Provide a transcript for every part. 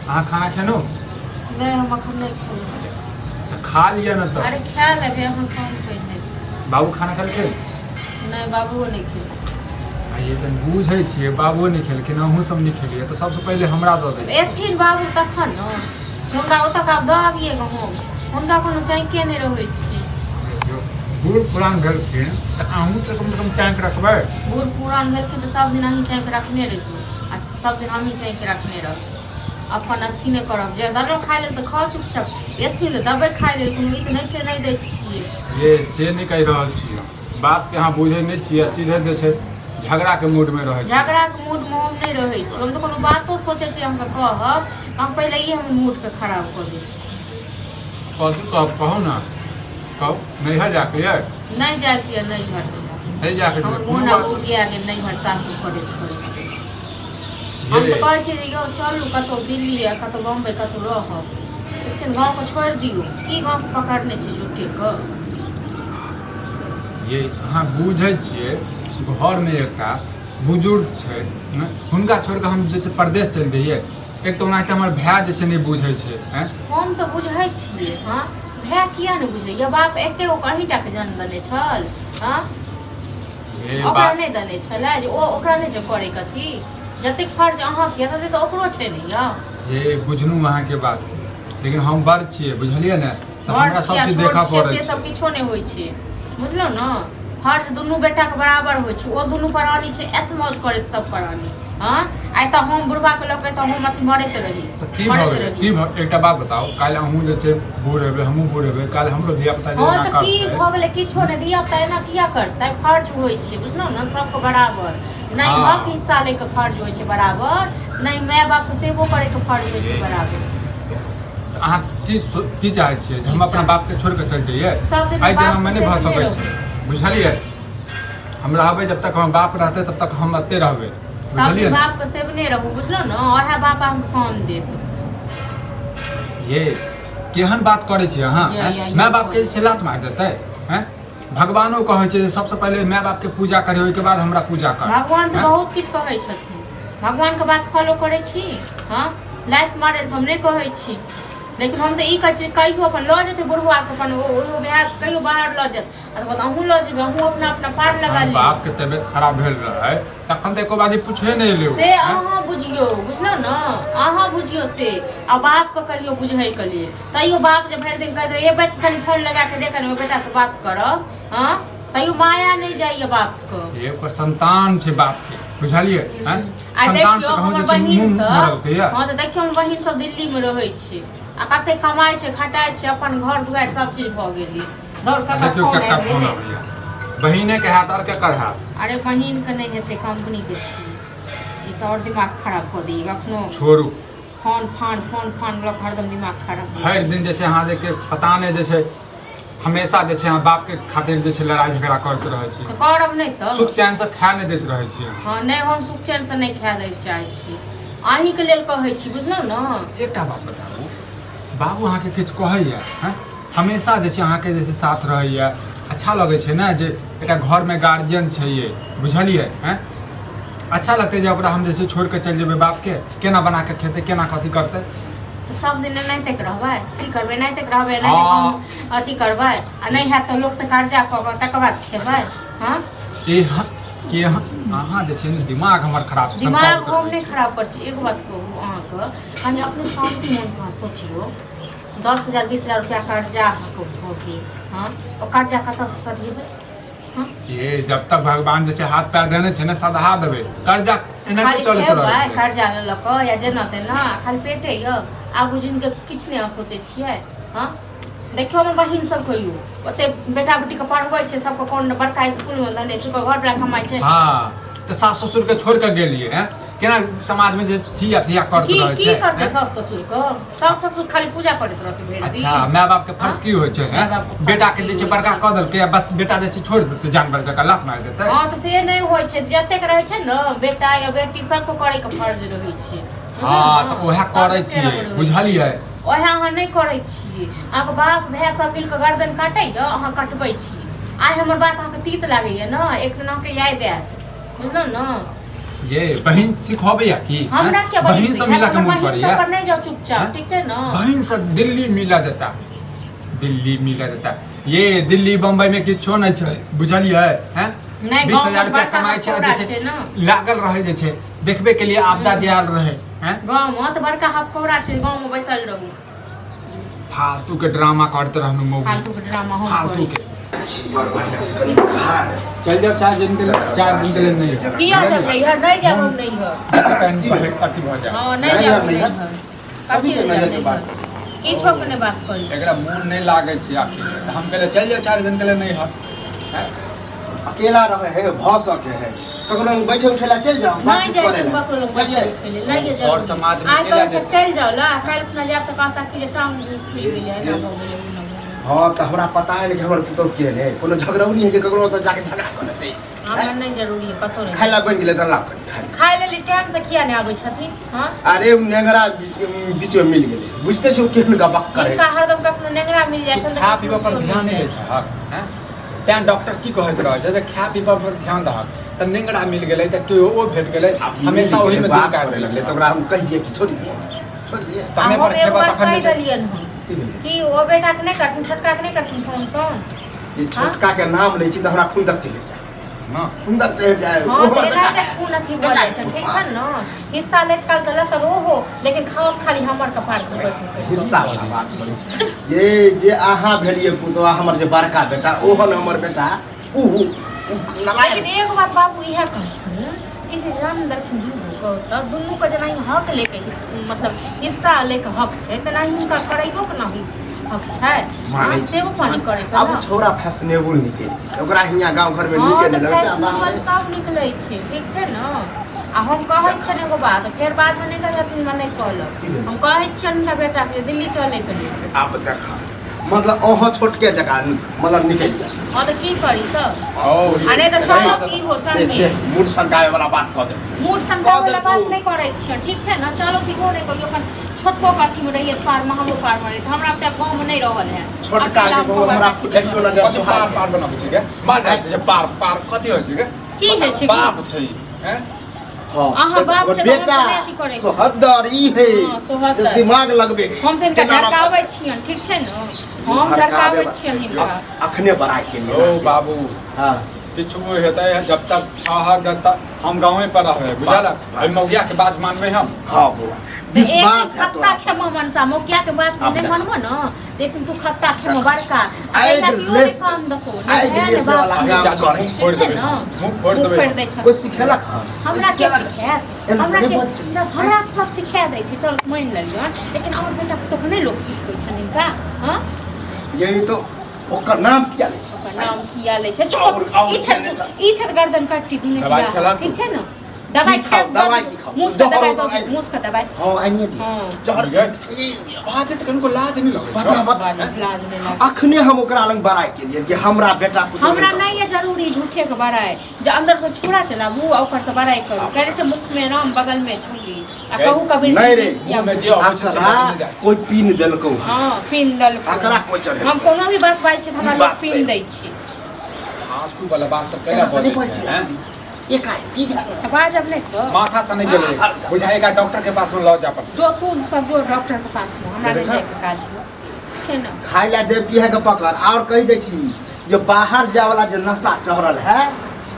अहाँ खाना खेनो नहीं हम अखन नहीं खेले। तो खा लिया ना तो। अरे खा लेबे हम कौन पहले। बाबू खाना खेलके नहीं बाबूओ नहीं खेले। ये तो बुझे छिए बाबू नहीं खेलखिन अहूँ सब नहीं खेलिए तो सबसे पहले हमरा दऽ दै एथिन बाबू तखन न हुनका ओतऽ का दऽ आबिए गऽ हुनका कोनो चैके नहीं रहै छी। बूढ़ पुरान भेलखिन तऽ अहूँ तऽ कम से कम चैंक रखबै। बूढ़ पुरान भेलखिन तऽ सब दिन अहीं चैंक रखने रहिए आ सब दिन हमही चैंक रखने रहब। अपन अथी नहीं करब जे दरो खाइ लेल तऽ खाओ चुपचाप एथिन तऽ दबै खाइ लेल कोनो ई तऽ नहीं छै नहीं दै छियै। ये से नहीं कहि रहल छियै बात के अहाँ बुझै नहीं छियै सीधे जे छै झगड़ा के मूड में रहै छी। झगड़ा के मूड में हम नहीं रहै छी हम तो कोनो बातो सोचे छी हमके कहब हम पहले ही हम मूड के खराब कर दै छी। कथी कहब कहू ना कहू नैहर जाके ये नहीं जाके ये नहीं घर नहीं जाके हमर मोन अब उगिया गेल नहीं घर सासुर करे छोड़ हम तो कहै छी यो चलू कतौ दिल्ली या कतौ बम्बई कतौ रहब लेकिन गाँव को छोड़ दियो की गाँव को पकड़ने छी झूठे के। ये अहाँ बुझै छियै घर में एकटा बुजुर्ग छै हुनका छोड़ के हम जे छै परदेश चलि जइए एक तो ओनाहिते हमर भाय जे छै नहीं बुझै छै हैं। हम तो बुझै छियै हाँ भाय किया नहीं बुझले ये बाप एके गो कहींटा के जन्म देने छल हाँ ओकरा नहीं देने छलै जे ओकरा नहीं जे करे कथी जतेक फर्ज अहाँ के तते तो ओकरो छै नहीं ये बुझनु अहाँ के बात लेकिन हम बड़ छियै बुझलियै ने तऽ हमरा सब चीज देखा पड़ै छै सब किछो नहीं होय छै बुझलौ न फर्ज दुनू बेटा के बराबर होय छै ओ दुनू प्राणी छै ऐसमौज करैत सब प्राणी हाँ आइ तऽ हम बुढ़वा के लऽ के तऽ हम अथी मरैत रही की एकटा बात बताओ काल अहूँ जे छै बूढ़ हेबै हमहूँ बूढ़ हेबै काल हमरो धिया पुता जे हाँ तऽ की भऽ गेलै किछो नहि धिया पुता एना किया करतै फर्ज होय छै बुझलौ न सबके बराबर नहीं हक हिस्सा ले के फर्ज होय छै बराबर नहीं माय बाप के सेवो करे के फर्ज होय छै बराबर। अहाँ की चाहै छियै जे हम अपना बाप के छोड़ के चलि जइए आइ जन्म में नहीं भऽ सकै छै बुझलियै हम रहबै जब तक हमर बाप रहतै तब तक हम एते रहबै बुझलियै बाप के सेवने रहू बुझलौ न ओहे बाप हम काम देत। ये केहन बात करै छी अहाँ माय बाप के छै लात मार देतै हैं भगवानो कहै छै सबसे पहले माय बाप के पूजा करी ओहि के बाद हमरा पूजा कर। भगवान तो बहुत किछ कहै छथिन भगवान के बात फॉलो करै छी हाँ लात मारे हम नहीं कहै छी लेकिन हम तो ई कहै छी कहियो अपन लऽ जेतै बुढ़वा के अपन ओ भाय कहियो बाहर लऽ जेत अथवा अहूँ लऽ जेबै अहूँ अपना अपना पार लगा ली। बाप के तबियत खराब भेल रहै तखन तऽ एको बारी पूछे नहीं लेउ से अहाँ बुझियो बुझलौ न अहाँ बुझियो से आ बाप के कहियो बुझै के लिए तैयो बाप जे भरि दिन कहै ए बेटा कनी फोन लगा के देख कनी ओ बेटा से बात करब हाँ तैयो माया नहीं जाइए बाप के एगो संतान छै बाप के बुझलियै हैं संतान से कहू जे बहिन सब हां त देखियो हम बहिन सब दिल्ली में रहै छी आ कते कमाई छै खटाई छै अपन घर दुआर सब चीज भ गेली दौड़ के फोन आबैया बहिने के हाथ और के कर हाथ अरे बहिन के नहीं हेते कंपनी के छी ई त और दिमाग खराब क दी कखनो छोड़ू फोन फान लोग हरदम दिमाग खराब हर दिन जे छै अहाँ जे के पता नहीं जे छै हमेशा जे छै अहाँ बाप के खातिर जे छै लड़ाई झगड़ा करते रहै छी त करब नहीं त सुख चैन से खा नहीं दैत रहै छी हां नहीं हम सुख चैन से नहीं खा दै चाहै छी अहीं के लेल कहै छी बुझलौ न। एकटा बात बताबू बाबू अहाँ के किछ कहैया हैं हमेशा जे छै अहाँ के जे छै साथ रहैया अच्छा लगे छै ना जे एकटा घर में गार्जियन छै ये बुझलियै हैं अच्छा लगते जे ओकरा हम जे छै छोड़ के चल जेबै बाप के केना बना के खेते केना कथी करते सब दिन नहीं तक रहबै की करबै नहीं तक रहबै नहीं अथी करबै आ नहीं है तो लोग से कर्जा क के तकर बाद खेबै हां ए के अहाँ जे छै दिमाग हमर खराब दिमाग हम नहीं खराब कर छी एगो बात कहू अहाँ के कनी अपने शांति मन से सोचियो 10,000 20,000 रुपया कर्जा हो गेल हां ओ कर्जा कतऽ से सधेबै हां ये जब तक भगवान जे छै हाथ पैर देने छै ना सधा देबै कर्जा एना के चलत रहै कर्जा ल ल क या जेना तेना खाली पेटे य आगू जिनके किछ नहीं सोचै छियै हां देखियो हमर बहिन सब कहियो ओते बेटा बेटी के पढ़बै छै सबके कोन बड़का स्कूल में देने छै घर पर कमाई छै हां त सास ससुर के छोड़ के गेलिए हैं केना समाज में जे थिया करत रहै छै की करते सास ससुर को सास ससुर खाली पूजा करैत रहते भेड़ दिन अच्छा माय बाप के फर्ज की होय छै हैं बेटा के जे छै बड़का क देल के बस बेटा जे छै छोड़ देते जानवर जका लात मार देते हां त से नहीं होय छै जतेक रहै छै न बेटा या बेटी सबको करे के फर्ज रहै छै हां त ओहे करै छियै बुझलियै ओहे अहाँ नहीं करै छियै अहाँके बाप भाय सब मिल के गर्दन काटै य अहाँ कटबै छी आइ हमर बात अहाँके तीत लागैया न एक दिन अहाँके याद आयत बुझलौ न ये बहन सिखबे या की हमरा हैं? के बहन से मिला के मन करिया पर नहीं जाओ चुपचाप हैं? ठीक है ना बहन से दिल्ली मिला देता दिल्ली मिला देता ये दिल्ली बम्बई में किछो नहीं छै बुझलिए हैं नहीं 20,000 रुपया कमाई छै जे छै लागल रहे जे छै देखबे के लिए आपदा जे आयल रहे हैं गाँव में तो बड़का हफकौड़ा छै गाँव में बैसल रहू फालतू के ड्रामा करते रहनु मौगी फालतू के ड्रामा हम फालतू करै के बड़ बढ़िया से कनी खा चल जाओ 4 दिन के लिए 4 दिन के लिए नहीं किया जब नहीं है नहीं जाब हम नहीं है पैन पहले अति भ जाए हां नहीं जाब नहीं है कथी के नजर के बात किछो के नहीं बात करी एकरा मन नहीं लागे छै आखिर त हम कहले चल जाओ 4 दिन के लिए नहीं है हैं? अकेला रहे है भ सके है ककरो बैठे उठेला चल जाओ नहीं बातचीत जाए करे से बकलो बैठे खेले नहीं जाए और समाज में आज केला कल से चल जाओ ला कल अपना जाब तो कहता कि जे काम खुल गेलै ना हो गेलै उ ना हां त हमरा पता है कि हमर पुतौ के ने कोनो झगड़ौनी है कि ककरो त जाके झगड़ा कर लेतै हमरा नहीं जरूरी है कतो नहीं खाइला बन गेलै त ला खाए ले टाइम से किया नहीं आबै छथिन हां अरे उ नेंगरा बीच में मिल गेलै बुझते छौ केहन गबक करे इनका हरदम कखनो नेंगरा मिल जाय छै खा पीबा पर ध्यान नहीं दै छै हैं तैं डॉक्टर की कहैत रहे छै जे खा पीबा पर ध्यान दहक त नेंगरा मिल गेलै त केओ ओ भेट गेलै हमेशा ओही में दिल काट लगले त ओकरा हम कह दिए कि छोड़ दिए समय पर खेबा तखन कह नहीं देलियन हम कि ओ बेटा के नहीं करथिन छोटका के नहीं करथिन फोन कौन ये छोटका के नाम लै छी त हमरा खुंदक चले जाय ना खुंदक चले जाय हां बेटा के खून अथी भ जाय छै ठीक छै न हिस्सा लेत काल त लत रोहो लेकिन खाओ खाली हमर कपार के ऊपर हिस्सा वाला बात करै छी जे अहाँ भेलिए पुतवा हमर जे बड़का बेटा ओहन हमर बेटा उ लेकिन एक बात बाबू इहे कहथिन कि जे जन्म दरखिन दुनू को दुनू को जेना हक लेके मतलब हिस्सा लेके हक छै तेना हिनका करैबो के नहीं हक छै मानै से वो पानी करे अब छोरा फैशनेबल निकल ओकरा हियां गांव घर में निकल लगता बाहर सब निकलै छै ठीक छै न आ हम कहै छियन एगो बात फेर बाद में नहीं कहथिन मैं नहीं कहलक हम कहै छियन ना बेटा के दिल्ली चले के लिए आप देखा मतलब ओह छोटके जगह मतलब निकल जा हां तो की करी त और अने तो चलो की हो संगे मूड संकाय वाला बात कह दे मूड संगा वाला बात नहीं करे छियन ठीक छै न चलो की गोरे कहियो अपन छोटको काठी में रहिए पार में हमो पार में रही हमरा अपने गांव में नहीं रहल है छोटका के गांव हमरा देखियो नजर कथी पार पार बनाबै छै के मार जाय छै पार पार कथी होइ छै के की होइ छै बाप छै हैं हां अहाँ बाप छै बेटा हम अथी करै छी सोहदर ई है हां सोहदर दिमाग लगबे हम त इनका झड़काबै छियन ठीक छै न हम झड़काबै छियन हिनका अखने बड़ाई के ओ बाबू हां किछु हेतै जब तक छहर जब तक हम गांवे पर रहबै बुझला ओइ मौगिया के बात मानबै हम हां बुआ विश्वास है खत्ता खेमो मनसा मुखिया के बात नहीं मानबो न लेकिन तू खत्ता खेमो बड़का आइला की ओरे काम देखो आई दिए से वाला काम करे फोड़ देबै मुंह फोड़ देबै कोई सिखेलक हमरा के सिखायत हमरा सब सिखा दै छै चल मान लेलियन लेकिन हमर बेटा तो नहीं लोग सिखबै छन इनका हां यही तो ओकर नाम किया लै छै ओकर नाम किया लै छै ई छत गर्दन काटी दुनु दवाई खेला ठीक छै न दवाई खा दवाई की खाओ मुस्का दवाई दो मुस्का दवाई हां आइए दी हां जहर बात त कनको लाज नहीं लगै बता बता लाज नहीं लाग अखने हम ओकरा लंग बड़ाई के लिए कि हमरा बेटा पुत्र हमरा नहीं है जरूरी झूठे के बड़ाई जो अंदर से छुरा चला मुंह ऊपर से बड़ाई करो कह रहे छै मुख में राम बगल में छुरी आ कहू कभी नहीं रे मुंह में जे अबै छै से बात नहीं जाइ कोई पीन देलकौ हां पिन दल एकरा कोई चढ़े हम कोनो भी बात बाजै छै त हमरा लोग पिन दै छी फालतू वाला बात सब केला बोलै छै हैं एकाई की भेल बाज अब नहीं तो माथा से नहीं गेलै बुझाएगा डॉक्टर के पास में लऽ जा पर जो तू सब जो डॉक्टर के पास में हमरा नहीं जाए के काज छै न खाई ला देव की है के पकड़ और कह दे छी जो बाहर जाए वाला जो नशा चढ़ल है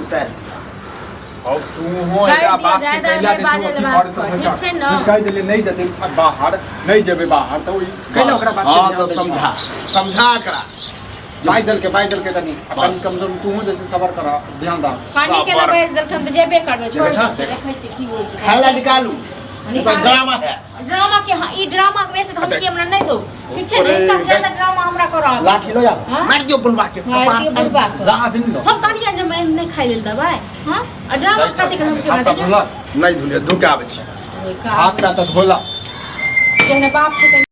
उतर और तू हो एकरा बात के कैला दे छी घर तो ठीक छै न कह देले नहीं जते बाहर नहीं जेबे बाहर तो कैला ओकरा बात हां तो समझा करा बाइदल के तनी अपन कमजोर तू हो जैसे सबर कर ध्यान दा पानी के सबर। बेच दल हम जेबे करबे छोड़ देखा? दे देखै छी की होय छै खाई ला निकालू ये तो ड्रामा है ड्रामा के ई ड्रामा में से हम की हमरा नहीं दो ठीक छै न इनका ज्यादा ड्रामा हमरा करा लाठी लो जाओ हाँ? मार दियो बुढ़वा के मार दियो बुढ़वा के। लाज नहीं लो हम कहलिए जे मैं नहीं खाइ लेल दवाई हां आ ड्रामा खातिर हम के हाथ बता धोला नहीं धुले धुके आवे छै हाथ का तो धोला जेने बाप छै